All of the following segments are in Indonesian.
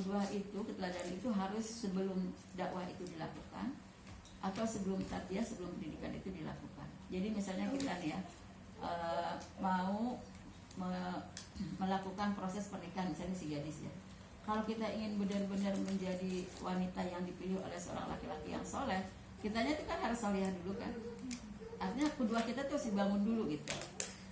kedua itu, keteladanan itu harus sebelum dakwah itu dilakukan atau sebelum tarbiyah, sebelum pendidikan itu dilakukan. Jadi misalnya kita nih ya mau melakukan proses pernikahan, misalnya si gadis ya. Kalau kita ingin benar-benar menjadi wanita yang dipilih oleh seorang laki-laki yang soleh, kitanya itu kan harus solehah dulu kan. Artinya kedua kita tuh harus dibangun dulu gitu.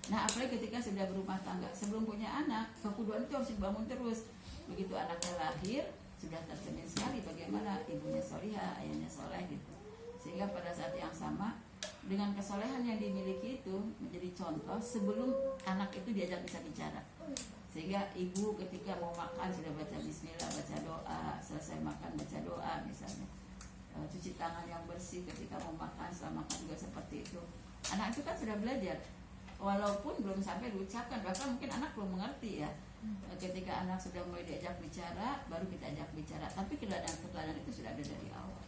Nah apalagi ketika sudah berumah tangga, sebelum punya anak, kedua itu harus dibangun terus. Begitu anaknya lahir, sudah tercermin sekali bagaimana ibunya solehah, ayahnya soleh gitu. Sehingga pada saat yang sama, dengan kesolehan yang dimiliki itu menjadi contoh sebelum anak itu diajak bisa bicara. Sehingga ibu ketika mau makan sudah baca bismillah, baca doa, selesai makan baca doa misalnya. Cuci tangan yang bersih ketika mau makan, setelah makan juga seperti itu. Anak itu kan sudah belajar, walaupun belum sampai diucapkan, bahkan mungkin anak belum mengerti ya. Ketika anak sudah mulai diajak bicara, baru kita ajak bicara. Tapi keteladanan itu sudah ada dari awal.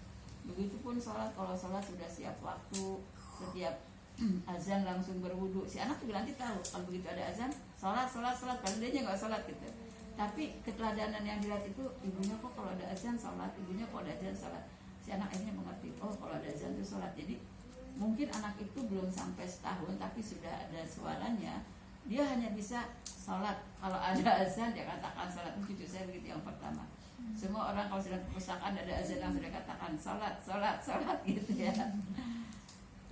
Begitupun sholat, kalau sholat sudah siap waktu, setiap azan langsung berwudu. Si anak juga nanti tahu kalau begitu ada azan, sholat. Padahal dia nggak sholat gitu. Tapi keteladanan yang dilihat itu, ibunya kok kalau ada azan sholat, ibunya kok ada azan sholat. Si anak akhirnya mengerti, oh kalau ada azan itu sholat. Jadi mungkin anak itu belum sampai setahun, tapi sudah ada suaranya. Dia hanya bisa sholat. Kalau ada azan dia katakan sholat. Cucu saya begitu yang pertama. Semua orang kalau sedang perpustakaan ada azan yang sudah katakan sholat gitu ya.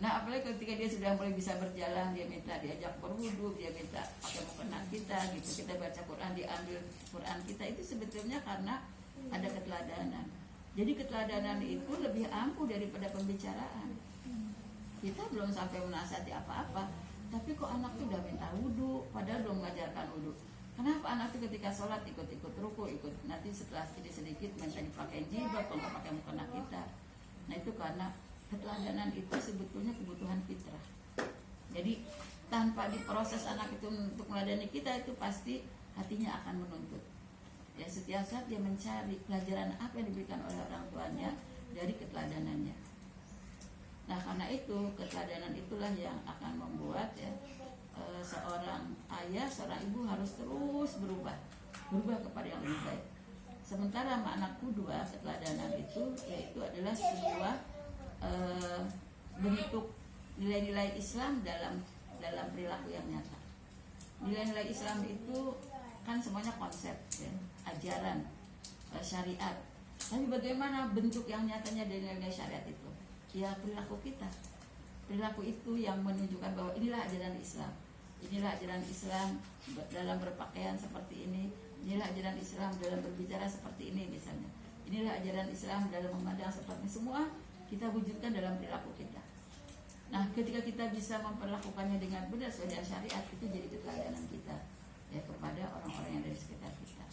Nah apalagi ketika dia sudah mulai bisa berjalan, dia minta diajak berwudu, dia minta pakai mukena kita gitu, kita baca Quran, diambil Quran kita, itu sebetulnya karena ada keteladanan. Jadi keteladanan itu lebih ampuh daripada pembicaraan. Kita belum sampai menasihati apa-apa, tapi kok anak tuh udah minta wudu, padahal belum mengajarkan wudu. Kenapa anak itu ketika sholat ikut ruku, ikut nanti setelah sedikit minta dipakai jilbab, kalau nggak pakai mukena kita. Nah itu karena keteladanan itu sebetulnya kebutuhan fitrah. Jadi tanpa diproses anak itu untuk meladani kita, itu pasti hatinya akan menuntut. Ya setiap saat dia mencari pelajaran apa yang diberikan oleh orang tuanya dari keteladanannya. Nah karena itu keteladanan itulah yang akan membuat ya seorang ayah, seorang ibu harus terus berubah kepada yang lebih baik. Sementara anak kedua, keteladanan itu yaitu adalah sebuah bentuk nilai-nilai Islam dalam perilaku yang nyata. Nilai-nilai Islam itu kan semuanya konsep ya, ajaran syariat. Tapi bagaimana bentuk yang nyatanya dari nilai syariat itu? Ya perilaku kita. Perilaku itu yang menunjukkan bahwa inilah ajaran Islam. Inilah ajaran Islam dalam berpakaian seperti ini. Inilah ajaran Islam dalam berbicara seperti ini misalnya. Inilah ajaran Islam dalam memandang seperti ini. Semua kita wujudkan dalam perilaku kita. Nah, ketika kita bisa memperlakukannya dengan benar sesuai dengan syariat, itu jadi keteladanan kita ya kepada orang-orang yang dari sekitar kita.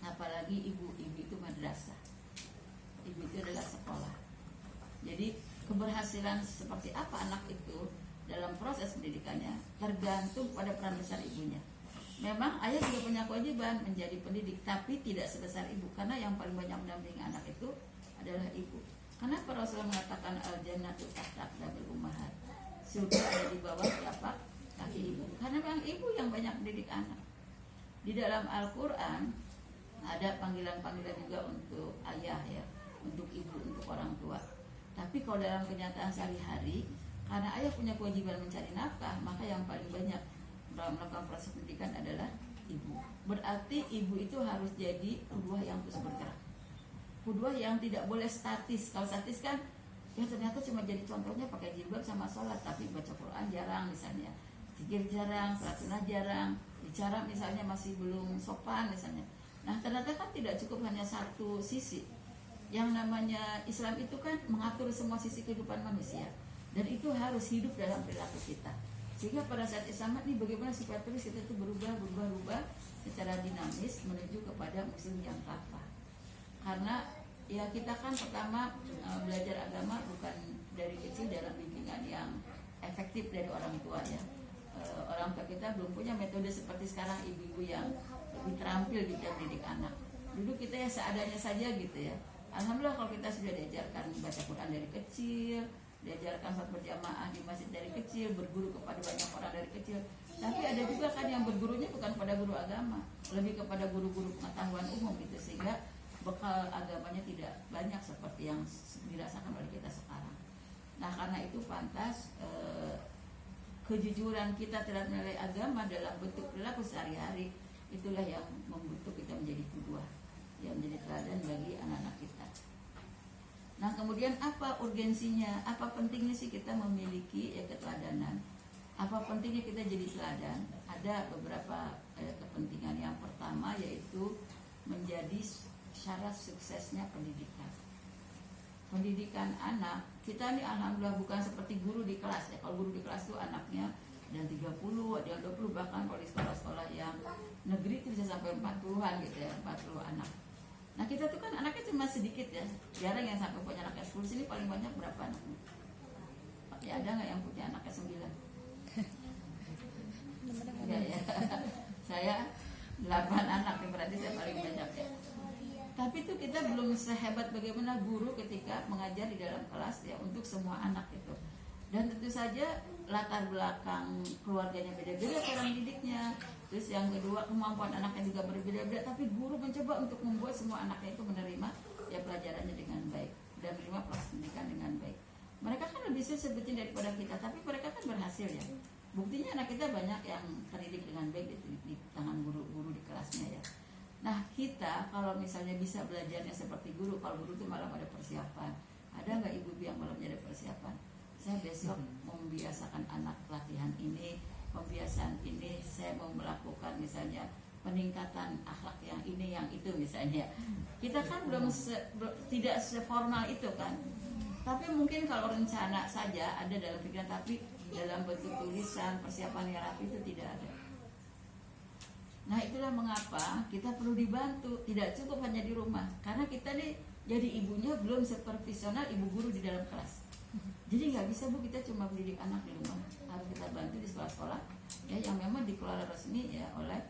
Apalagi ibu itu madrasah. Ibu itu adalah sekolah. Jadi keberhasilan seperti apa anak itu dalam proses pendidikannya tergantung pada peran besar ibunya. Memang ayah juga punya kewajiban menjadi pendidik, tapi tidak sebesar ibu, karena yang paling banyak mendampingi anak itu adalah ibu. Kenapa Rasulullah mengatakan al-jannatu tahta aqdabil ummahat? Surga ada di bawah telapak kaki ibu. Karena memang ibu yang banyak mendidik anak. Di dalam Al-Qur'an ada panggilan-panggilan juga untuk ayah ya, untuk ibu, untuk orang tua. Tapi kalau dalam kenyataan sehari-hari, karena ayah punya kewajiban mencari nafkah, maka yang paling banyak dalam melakukan proses pendidikan adalah ibu. Berarti ibu itu harus jadi qudwah yang terus bergerak. Qudwah yang tidak boleh statis. Kalau statis kan, ya ternyata cuma jadi contohnya pakai jilbab sama sholat, tapi baca Quran jarang misalnya, zikir jarang, salat sunnah jarang, bicara misalnya masih belum sopan misalnya. Nah ternyata kan tidak cukup hanya satu sisi. Yang namanya Islam itu kan mengatur semua sisi kehidupan manusia, dan itu harus hidup dalam perilaku kita. Sehingga pada saat Islam ini bagaimana supaya terus kita itu berubah secara dinamis menuju kepada muslim yang kafah. Karena ya kita kan pertama belajar agama bukan dari kecil dalam bimbingan yang efektif dari orang tua ya. Orang tua kita belum punya metode seperti sekarang ibu-ibu yang lebih terampil di dalam mendidik anak. Dulu kita ya seadanya saja gitu ya. Alhamdulillah kalau kita sudah diajarkan baca Quran dari kecil, diajarkan sholat berjamaah di masjid dari kecil, berguru kepada banyak orang dari kecil. Tapi ada juga kan yang bergurunya bukan pada guru agama, lebih kepada guru-guru pengetahuan umum gitu, sehingga bekal agamanya tidak banyak seperti yang dirasakan oleh kita sekarang. Nah karena itu pantas kejujuran kita terhadap nilai agama dalam bentuk perilaku sehari-hari itulah yang membentuk kita menjadi qudwah, yang menjadi teladan bagi anak-anak kita. Nah kemudian apa urgensinya, apa pentingnya sih kita memiliki keteladanan, apa pentingnya kita jadi teladan? Ada beberapa kepentingan. Yang pertama yaitu menjadi syarat suksesnya pendidikan. Pendidikan anak, kita nih alhamdulillah bukan seperti guru di kelas ya. Kalau guru di kelas tuh anaknya ada 30, ada yang 20, bahkan kalau di sekolah-sekolah yang negeri itu bisa sampai 40-an gitu ya, 40 anak. Nah kita tuh kan anaknya cuma sedikit ya, jarang yang sampai punya anaknya 10. Sini paling banyak berapa anaknya? Ya ada nggak yang punya anaknya 9? Enggak ya. Saya 8 anak, berarti saya paling banyak ya. Tapi itu kita belum sehebat bagaimana guru ketika mengajar di dalam kelas ya untuk semua anak itu. Dan tentu saja latar belakang keluarganya beda-beda cara didiknya. Terus yang kedua kemampuan anaknya juga berbeda-beda. Tapi guru mencoba untuk membuat semua anaknya itu menerima ya pelajarannya dengan baik dan menerima proses pendidikan dengan baik. Mereka kan lebih sebetulnya daripada kita, tapi mereka kan berhasil ya. Buktinya anak kita banyak yang terdidik dengan baik di tangan guru-guru di kelasnya ya. Nah kita kalau misalnya bisa belajarnya seperti guru, kalau guru itu malam ada persiapan. Ada nggak ibu-ibu yang malamnya ada persiapan? Saya besok mau membiasakan anak latihan ini, pembiasaan ini, saya mau melakukan misalnya peningkatan akhlak yang ini, yang itu misalnya. Kita kan belum tidak seformal itu kan. Tapi mungkin kalau rencana saja ada dalam pikiran, tapi dalam bentuk tulisan, persiapan yang rapi itu tidak ada. Nah itulah mengapa kita perlu dibantu, tidak cukup hanya di rumah. Karena kita nih jadi ibunya belum seprofesional ibu guru di dalam kelas. Jadi nggak bisa Bu kita cuma mendidik anak di rumah, harus kita bantu di sekolah-sekolah ya yang memang dikelola resmi ya oleh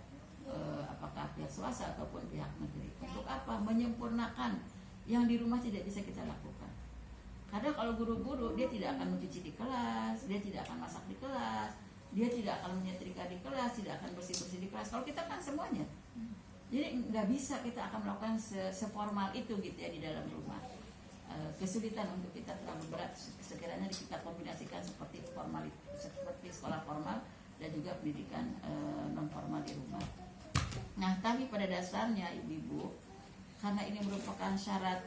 apakah pihak swasta ataupun pihak negeri. Untuk apa? Menyempurnakan yang di rumah tidak bisa kita lakukan. Karena kalau guru-guru dia tidak akan mencuci di kelas, dia tidak akan masak di kelas, dia tidak akan menyetrika di kelas, tidak akan bersih-bersih di kelas. Kalau kita kan semuanya, jadi nggak bisa kita akan melakukan seformal itu gitu ya di dalam rumah. Kesulitan untuk kita terlalu berat sekiranya kita kombinasikan seperti formal, seperti sekolah formal dan juga pendidikan non formal di rumah. Nah tapi pada dasarnya ibu-ibu, karena ini merupakan syarat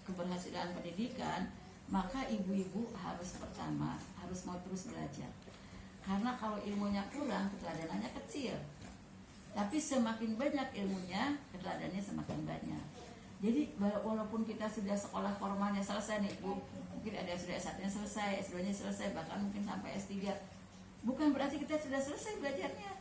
keberhasilan pendidikan, maka ibu-ibu harus pertama harus mau terus belajar. Karena kalau ilmunya kurang, keteladanannya kecil. Tapi semakin banyak ilmunya, keteladanannya semakin banyak. Jadi walaupun kita sudah sekolah formalnya selesai nih Bu, mungkin ada yang sudah S1-nya selesai, S2-nya selesai, bahkan mungkin sampai S3, bukan berarti kita sudah selesai belajarnya.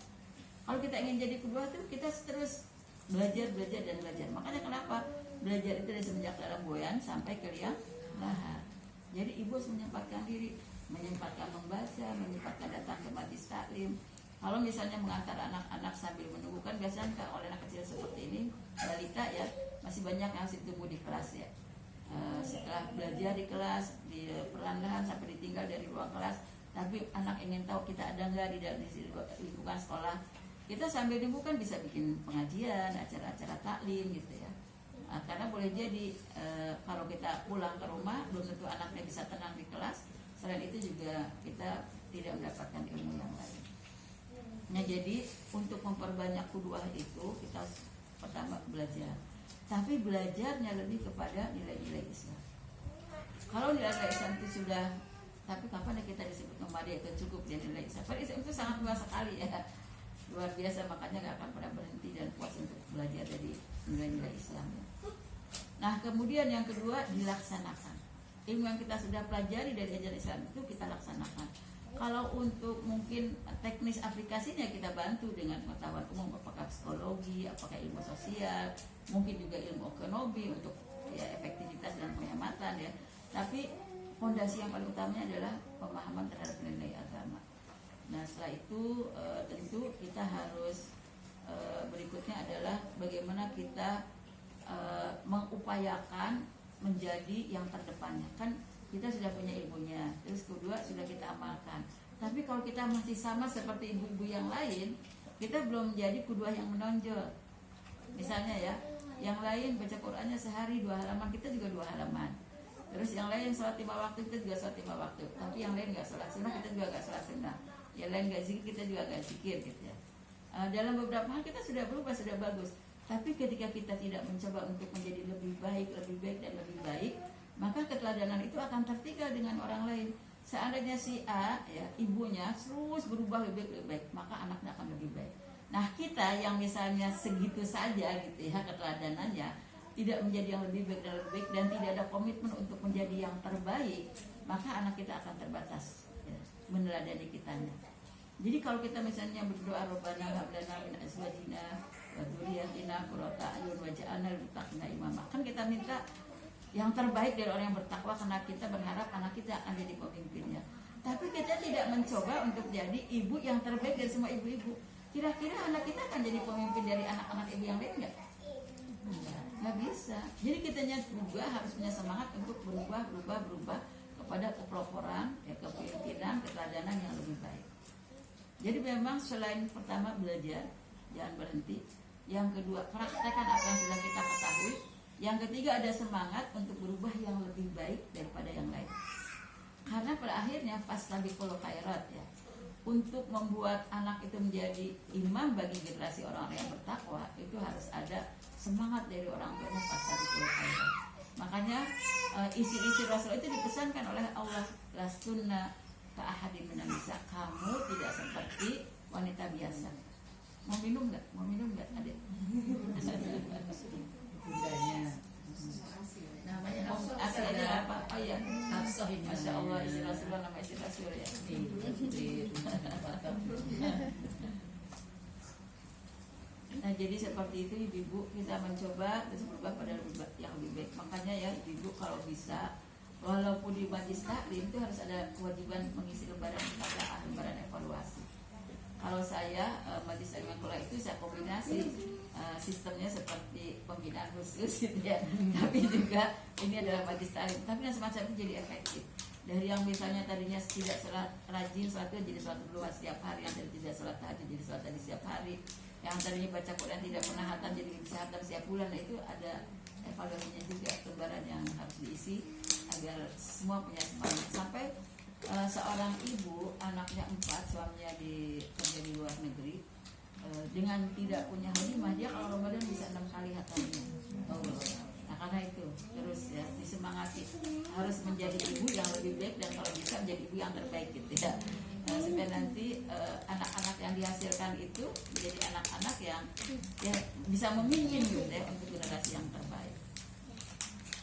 Kalau kita ingin jadi qudwah tuh kita terus belajar dan belajar. Makanya kenapa belajar itu dari semenjak dalam boyan sampai ke liang lahat. Jadi ibu harus menyempatkan diri, menyempatkan membaca, menyempatkan datang ke majelis taklim. Kalau misalnya mengantar anak-anak sambil menunggu, kan biasanya oleh anak kecil seperti ini, balita ya, masih banyak yang harus ditunggu di kelas ya. Setelah belajar di kelas, di perlahan-lahan sampai ditinggal dari ruang kelas, tapi anak ingin tahu kita ada nggak di dalam lingkungan sekolah. Kita sambil nunggu kan bisa bikin pengajian, acara-acara taklim gitu ya. Karena boleh jadi kalau kita pulang ke rumah belum tentu anaknya bisa tenang di kelas. Selain itu juga kita tidak mendapatkan ilmu yang lain. Nah jadi untuk memperbanyak qudwah itu kita pertama belajar. Tapi belajarnya lebih kepada nilai-nilai Islam. Kalau nilai-nilai Islam itu sudah, tapi kapan kita disebut Muhammadiyah itu cukup ya nilai Islam. Karena Islam itu sangat luas sekali ya, luar biasa, makanya nggak akan pernah berhenti dan puas untuk belajar dari nilai-nilai Islam. Nah kemudian yang kedua dilaksanakan. Ilmu yang kita sudah pelajari dari ajaran Islam itu kita laksanakan. Kalau untuk mungkin teknis aplikasinya kita bantu dengan pengetahuan umum, apakah psikologi, apakah ilmu sosial, mungkin juga ilmu ekonomi untuk ya efektivitas dan penghematan ya. Tapi fondasi yang paling utamanya adalah pemahaman terhadap nilai agama. Nah setelah itu tentu kita harus berikutnya adalah bagaimana kita mengupayakan menjadi yang terdepannya. Kan kita sudah punya ilmunya, terus kedua sudah kita amalkan. Tapi kalau kita masih sama seperti ibu-ibu yang lain, kita belum menjadi qudwah yang menonjol. Misalnya ya, yang lain baca Qurannya sehari 2 halaman, kita juga 2 halaman. Terus yang lain sholat 5 waktu, kita juga sholat 5 waktu. Tapi yang lain nggak sholat sunnah, kita juga nggak sholat sunnah. Yang lain nggak zikir, kita juga nggak zikir gitu ya. Dalam beberapa hal kita sudah berubah, sudah bagus. Tapi ketika kita tidak mencoba untuk menjadi lebih baik dan lebih baik, maka keteladanan itu akan tertinggal dengan orang lain. Seandainya si A, ya, ibunya terus berubah lebih baik, maka anaknya akan lebih baik. Nah, kita yang misalnya segitu saja gitu ya keteladanannya, tidak menjadi yang lebih baik dan tidak ada komitmen untuk menjadi yang terbaik, maka anak kita akan terbatas ya, meneladani kitanya. Jadi kalau kita misalnya berdoa Rabbana hab lana min azwajina wa dzurriyyatina qurrata a'yun waj'alna lil muttaqina imama. Kan kita minta yang terbaik dari orang yang bertakwa karena kita berharap anak kita akan jadi pemimpinnya. Tapi kita tidak mencoba untuk jadi ibu yang terbaik dari semua ibu-ibu. Kira-kira anak kita akan jadi pemimpin dari anak-anak ibu yang lain nggak? Nggak bisa. Jadi kitanya juga harus punya semangat untuk berubah kepada keproporan, ya, kepemimpinan, keteladanan yang lebih baik. Jadi memang selain pertama belajar, jangan berhenti. Yang kedua, praktekkan apa yang sudah kita ketahui. Yang ketiga, ada semangat untuk berubah yang lebih baik daripada yang lain. Karena pada akhirnya fastabiqul khairat ya. Untuk membuat anak itu menjadi imam bagi generasi orang-orang yang bertakwa, itu harus ada semangat dari orang tuanya fastabiqul khairat. Makanya isi-isi Rasul itu dipesankan oleh Allah, lastunna ahadin minan nisa, kamu tidak seperti wanita biasa. Mau minum nggak adik? Bundanya namanya aslinya apa? Oh ya, Hafsah ini. Masya Allah, istri Rasulullah, nama istri Rasul ya. Nah, jadi seperti itu ibu-ibu, kita mencoba terus berubah pada yang lebih baik. Makanya ya ibu kalau bisa, walaupun di majlis taklim itu harus ada kewajiban mengisi lembaran mutala'ah, lembaran evaluasi. Kalau saya majlis taklim itu saya kombinasi sistemnya seperti pembinaan khusus gitu ya. Tapi juga ini adalah majlis taklim. Tapi yang semacam itu jadi efektif. Dari yang misalnya tadinya tidak sholat rajin, sholat itu jadi sholat duluan setiap hari. Yang tadi tidak sholat tahajud jadi sholat tadi setiap hari. Yang tadinya baca Quran tidak pernah hatam jadi bisa hatam setiap bulan. Nah, itu ada evaluasinya juga, lembaran yang harus diisi agar semua punya semangat. Sampai seorang ibu anaknya 4, suaminya kerja di luar negeri, dengan tidak punya khodimah, dia kalau Ramadan bisa 6 kali hatamnya. Nah, karena itu terus ya disemangati harus menjadi ibu yang lebih baik dan kalau bisa menjadi ibu yang terbaik gitu ya. Supaya nanti anak-anak yang dihasilkan itu menjadi anak-anak yang ya bisa memimpin gitu ya untuk generasi yang terbaik.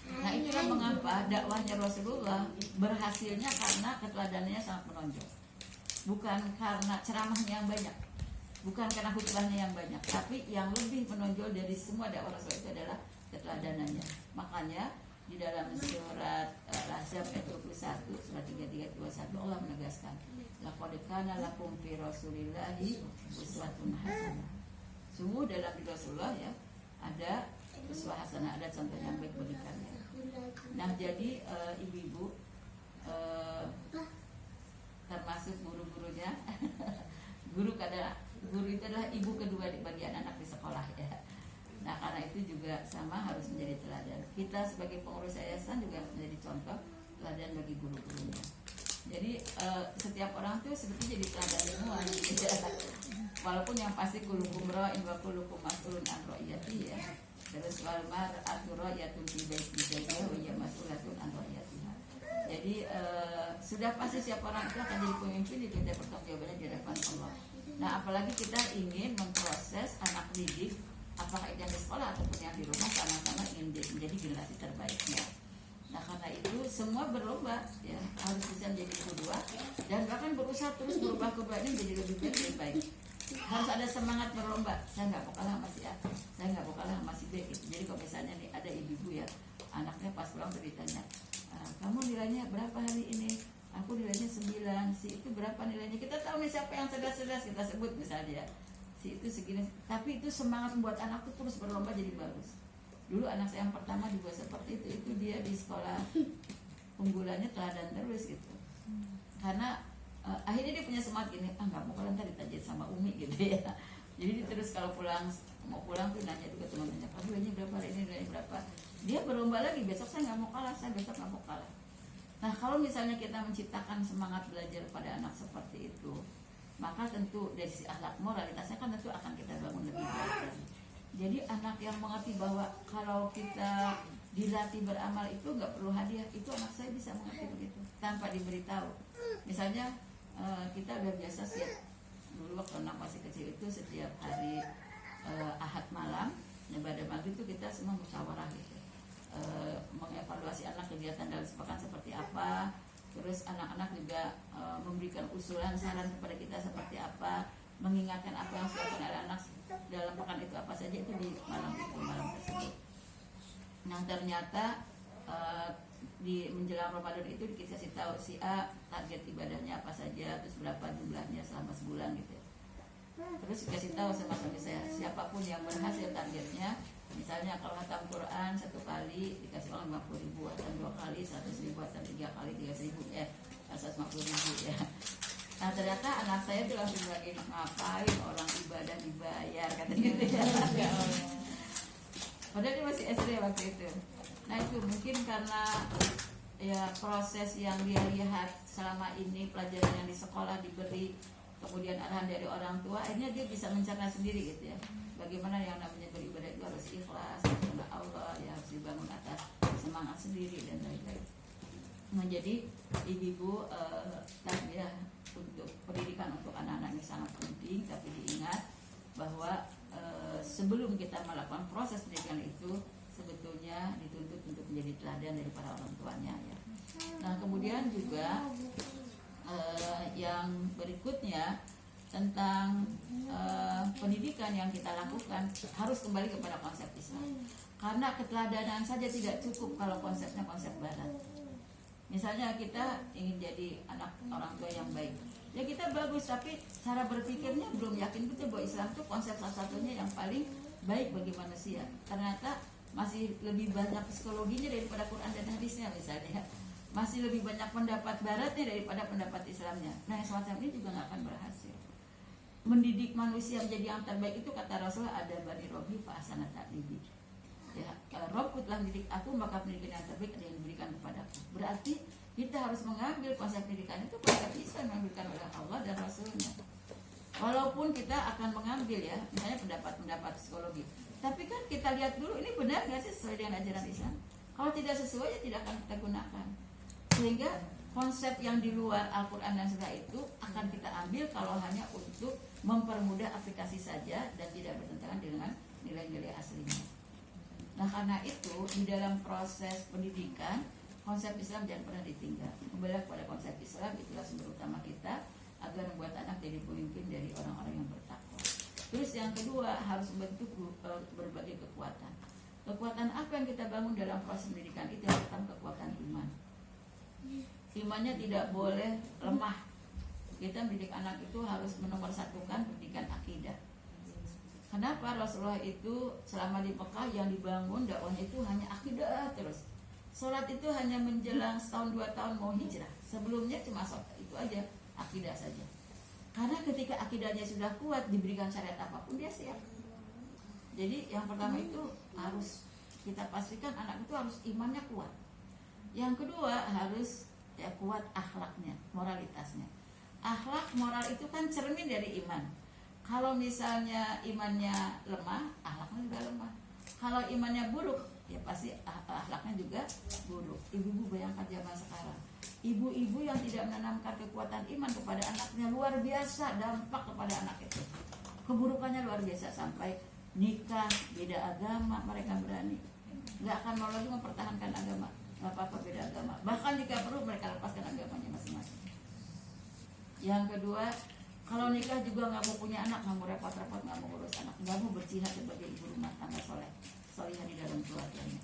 Nah, itulah mengapa dakwahnya Rasulullah berhasilnya karena keteladanannya sangat menonjol. Bukan karena ceramahnya yang banyak, bukan karena khutbahnya yang banyak, tapi yang lebih menonjol dari semua dakwah Rasul itu adalah keteladanannya. Makanya di dalam surat Al-Ahzab ayat 21, surat 33-21 Allah menegaskan, laqad kana lakum fi Rasulillahi uswatun hasanah. Sungguh dalam Rasulullah ya ada uswah hasanah, ada contoh yang baik bagi kalian. Nah, jadi ibu-ibu termasuk guru-gurunya guru itu adalah ibu kedua di bagian anak di sekolah ya. Nah, karena itu juga sama harus menjadi teladan. Kita sebagai pengurus yayasan juga harus menjadi contoh teladan bagi guru-gurunya. Jadi setiap orang tuh sebetulnya jadi teladan semua gitu ya. Walaupun yang pasti kulukum ra'in wa kulukum mas'ulun an ra'iyati ya. Terus wal mar'atu ra'yatun fi baiti zawjiha wa hiya mas'ulatun an ra'iyatiha. Jadi sudah pasti setiap orang itu akan jadi pemimpin, diminta pertanggungjawabannya di hadapan Allah. Nah, apalagi kita ingin memproses anak didik, apakah itu yang di sekolah ataupun yang di rumah, sama-sama ingin menjadi generasi terbaiknya. Nah, karena itu semua berlomba ya, harus bisa menjadi kedua dan bahkan berusaha terus berubah ini menjadi lebih baik. Harus ada semangat berlomba. Saya nggak mau kalah sama si A, saya nggak mau kalah sama si B gitu. Jadi kalau misalnya nih ada ibu-ibu ya, anaknya pas pulang ditanya, kamu nilainya berapa hari ini? Aku nilainya 9. Si itu berapa nilainya? Kita tahu nih siapa yang cerdas-cerdas, kita sebut misalnya. Si itu segini. Tapi itu semangat membuat anak tuh terus berlomba jadi bagus. Dulu anak saya yang pertama dibuat seperti itu dia di sekolah unggulannya teladan terus gitu. Karena akhirnya dia punya semangat gini, nggak mau kalau ntar ditajin sama Umi gitu ya. Jadi terus kalau pulang mau pulang tuh nanya juga teman-temannya, aduh ini berapa, ini berapa. Dia berlomba lagi, besok saya nggak mau kalah, saya besok nggak mau kalah. Nah kalau misalnya kita menciptakan semangat belajar pada anak seperti itu, maka tentu dari sisi akhlak moralitasnya kan tentu akan kita bangun lebih baik. Jadi anak yang mengerti bahwa kalau kita dilatih beramal itu nggak perlu hadiah, itu anak saya bisa mengerti begitu tanpa diberitahu. Misalnya kita udah biasa sih dulu waktu anak masih kecil itu setiap hari Ahad malam ibadah maghrib itu kita semua musyawarah gitu, mengevaluasi anak kegiatan dalam sepekan seperti apa. Terus anak-anak juga memberikan usulan saran kepada kita seperti apa, mengingatkan apa yang dilakukan oleh anak dalam pekan itu apa saja, itu di malam tersebut. Nah ternyata di menjelang Ramadan itu dikasih tahu si A target ibadahnya apa saja, terus berapa jumlahnya selama sebulan gitu. Terus dikasih tahu sama suami saya, siapapun yang berhasil targetnya, misalnya kalau hatam Quran 1 kali dikasih uang 50.000, hatam 2 kali 100.000, hatam 3 kali 300.000 150.000 ya. Nah ternyata anak saya tuh langsung lagi, ngapain orang ibadah dibayar kata gitu ya. Padahal dia masih SD waktu itu. Nah itu mungkin karena ya proses yang dia lihat selama ini, pelajaran yang di sekolah diberi, kemudian arahan dari orang tua, akhirnya dia bisa mencerna sendiri gitu ya. Bagaimana yang namanya beribadah itu harus ikhlas karena Allah, ya harus dibangun atas semangat sendiri dan lain-lain. Nah jadi ibu-ibu tarbiyah untuk pendidikan untuk anak-anak ini sangat penting, tapi diingat bahwa sebelum kita melakukan proses pendidikan itu sebetulnya dituntut untuk menjadi teladan dari para orang tuanya ya. Nah kemudian juga yang berikutnya tentang pendidikan yang kita lakukan harus kembali kepada konsep Islam, karena keteladanan saja tidak cukup kalau konsepnya konsep Barat. Misalnya kita ingin jadi anak orang tua yang baik, ya kita bagus, tapi cara berpikirnya belum yakin betul bahwa Islam itu konsep satu-satunya yang paling baik bagi manusia. Ternyata masih lebih banyak psikologinya daripada Quran dan hadisnya misalnya, masih lebih banyak pendapat Baratnya daripada pendapat Islamnya. Nah yang semacam ini juga nggak akan berhasil. Mendidik manusia menjadi yang terbaik itu kata Rasulullah, ada bani Robi fa ahsana ta'dibi. Ya, Robku telah mendidik aku, maka pendidikan yang terbaik ada yang diberikan kepadaku. Berarti kita harus mengambil konsep pendidikan itu konsep Islam yang diberikan oleh Allah dan Rasulnya. Walaupun kita akan mengambil ya, misalnya pendapat-pendapat psikologi, tapi kan kita lihat dulu ini benar nggak sih sesuai dengan ajaran Islam. Kalau tidak sesuai ya tidak akan kita gunakan. Sehingga konsep yang di luar Al-Quran dan Sunnah itu akan kita ambil kalau hanya untuk mempermudah aplikasi saja dan tidak bertentangan dengan nilai-nilai aslinya. Nah karena itu di dalam proses pendidikan konsep Islam jangan pernah ditinggal. Kembali kepada konsep Islam, itulah sumber utama kita agar membuat anak jadi pemimpin dari orang-orang yang bertakwa. Terus yang kedua harus membentuk berbagai kekuatan. Kekuatan apa yang kita bangun dalam proses pendidikan itu? Yang pertama kekuatan iman. Imannya tidak boleh lemah. Kita mendidik anak itu harus menomorsatukan pendidikan akidah. Kenapa Rasulullah itu selama di Mekah yang dibangun dakwahnya itu hanya akidah terus. Sholat itu hanya menjelang setahun 2 tahun mau hijrah. Sebelumnya cuma sholat itu aja, akidah saja. Karena ketika akidahnya sudah kuat, diberikan syariat apapun dia siap. Jadi yang pertama itu harus kita pastikan anak itu harus imannya kuat. Yang kedua harus ya kuat akhlaknya, moralitasnya. Akhlak moral itu kan cermin dari iman. Kalau misalnya imannya lemah, akhlaknya juga lemah. Kalau imannya buruk, ya pasti akhlaknya juga buruk. Ibu-ibu bayangkan zaman sekarang, ibu-ibu yang tidak menanamkan kekuatan iman kepada anaknya, luar biasa dampak kepada anak itu. Keburukannya luar biasa, sampai nikah beda agama mereka berani, nggak akan mau lagi mempertahankan agama, nggak apa-apa beda agama. Bahkan jika perlu mereka lepaskan agamanya masing-masing. Yang kedua, kalau nikah juga nggak mau punya anak, nggak mau repot-repot, nggak mau ngurus anak, nggak mau berjihad sebagai ibu rumah tangga solihah di dalam keluarganya.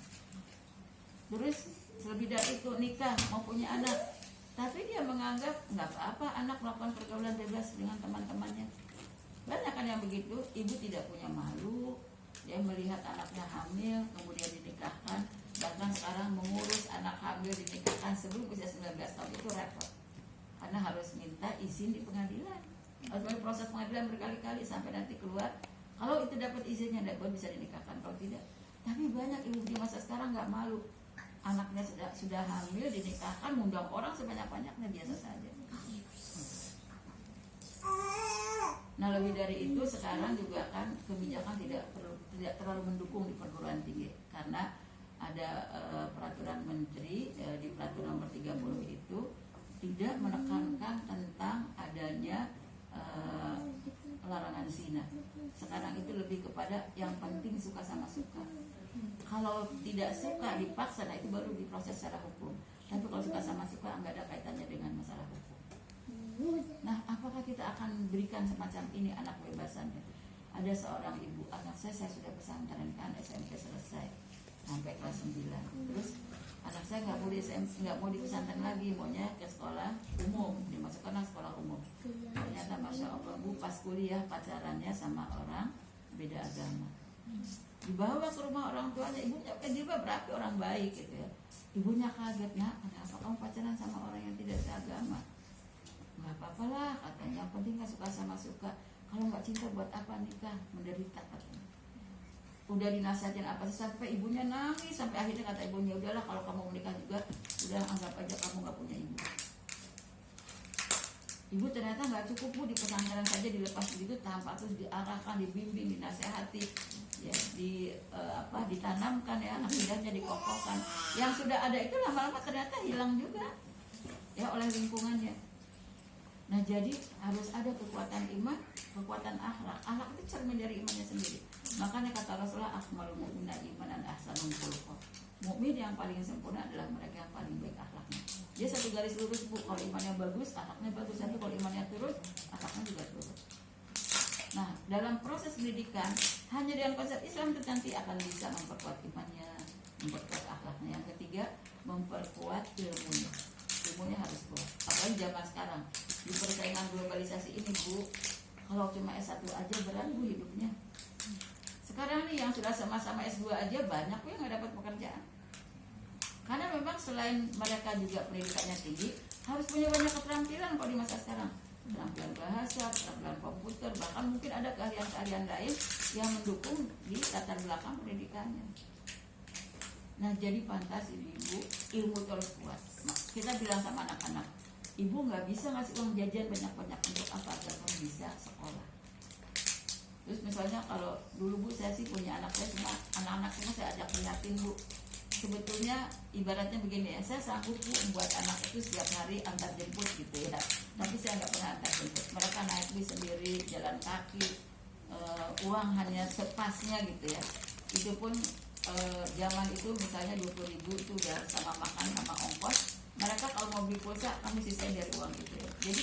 Terus lebih dari itu nikah mau punya anak, tapi dia menganggap nggak apa-apa anak melakukan pergaulan bebas dengan teman-temannya. Banyak kan yang begitu, ibu tidak punya malu, dia melihat anaknya hamil kemudian dinikahkan. Bahkan sekarang mengurus anak hamil dinikahkan sebelum usia 19 tahun itu repot, karena harus minta izin di pengadilan. Harus proses pengadilan berkali-kali sampai nanti keluar Kalau itu dapat izinnya, baru bisa dinikahkan. Kalau tidak, tapi banyak ibu di masa sekarang nggak malu, anaknya sudah hamil dinikahkan, ngundang orang sebanyak-banyaknya, biasa saja. Nah, lebih dari itu sekarang juga kan kebijakan tidak terlalu mendukung di perguruan tinggi, karena ada peraturan menteri di peraturan nomor 30 itu tidak menekankan tentang adanya larangan zina. Sekarang itu lebih kepada yang penting suka sama suka. Kalau tidak suka dipaksa, nah itu baru diproses secara hukum. Tapi kalau suka sama suka nggak ada kaitannya dengan masalah hukum. Nah, apakah kita akan berikan semacam ini anak bebasannya? Ada seorang ibu, anak saya sudah pesantren kan, SMP selesai sampai kelas 9. Terus anak saya nggak mau di pesantren lagi, maunya ke sekolah umum, dimasukkan ke sekolah umum. Ternyata masya Allah bu, pas kuliah pacarannya sama orang beda agama. Dibawa ke rumah orang tuanya, ibunya kan juga berapi orang baik gitu ya. Ibunya kaget, nak kenapa kamu pacaran sama orang yang tidak seagama? Nggak apa-apa lah katanya, yang penting nggak suka sama suka. Kalau nggak cinta buat apa nikah, menderita katanya. Udah dinasihatin apa sih, sampai ibunya nangis, sampai akhirnya kata ibunya, udahlah kalau kamu menikah juga udah anggap aja kamu nggak punya ibu. Ibu ternyata nggak cukup bu, di pesantren saja dilepas begitu tanpa terus diarahkan, dibimbing, dinasehati, ya ditanamkan ya, akidahnya dikokohkan. Yang sudah ada itu lama-lama ternyata hilang juga ya oleh lingkungannya. Nah, jadi harus ada kekuatan iman, kekuatan akhlak. Akhlak itu cermin dari imannya sendiri. Makanya kata Rasulullah, akmalul mu'minina imanan ahsanul khuluqa. Mukmin yang paling sempurna adalah mereka yang paling baik akhlaknya. Dia satu garis lurus bu, kalau imannya bagus, akhlaknya bagus. Tapi kalau imannya turun, akhlaknya juga turun. Nah, dalam proses pendidikan, hanya dengan konsep Islam itu nanti akan bisa memperkuat imannya, memperkuat akhlaknya. Yang ketiga, memperkuat ilmunya. Ilmunya harus kuat. Apalagi zaman sekarang di persaingan globalisasi ini bu, kalau cuma S1 aja berat bu hidupnya. Sekarang nih yang sudah sama-sama S2 aja banyak yang nggak dapat pekerjaan. Karena memang selain mereka juga pendidikannya tinggi, harus punya banyak keterampilan kalau di masa sekarang. Keterampilan bahasa, keterampilan komputer, bahkan mungkin ada keahlian-keahlian lain yang mendukung di latar belakang pendidikannya. Nah, jadi pantas ini ibu, ilmu terus kuat. Kita bilang sama anak-anak, ibu nggak bisa ngasih uang jajan banyak-banyak untuk apa, agar kamu bisa sekolah. Terus misalnya kalau dulu bu, saya sih punya anak saya, cuma anak-anak semua saya ajak prihatin bu. Sebetulnya ibaratnya begini ya, saya sanggup bu membuat anak itu setiap hari antar jemput gitu ya. Tapi saya nggak pernah antar jemput. Mereka naik bis sendiri, jalan kaki, uang hanya sepasnya gitu ya. Itu pun zaman itu misalnya 20.000 itu udah sama makan sama ongkos. Mereka kalau mau beli pulsa kami sisain dari uang gitu ya. Jadi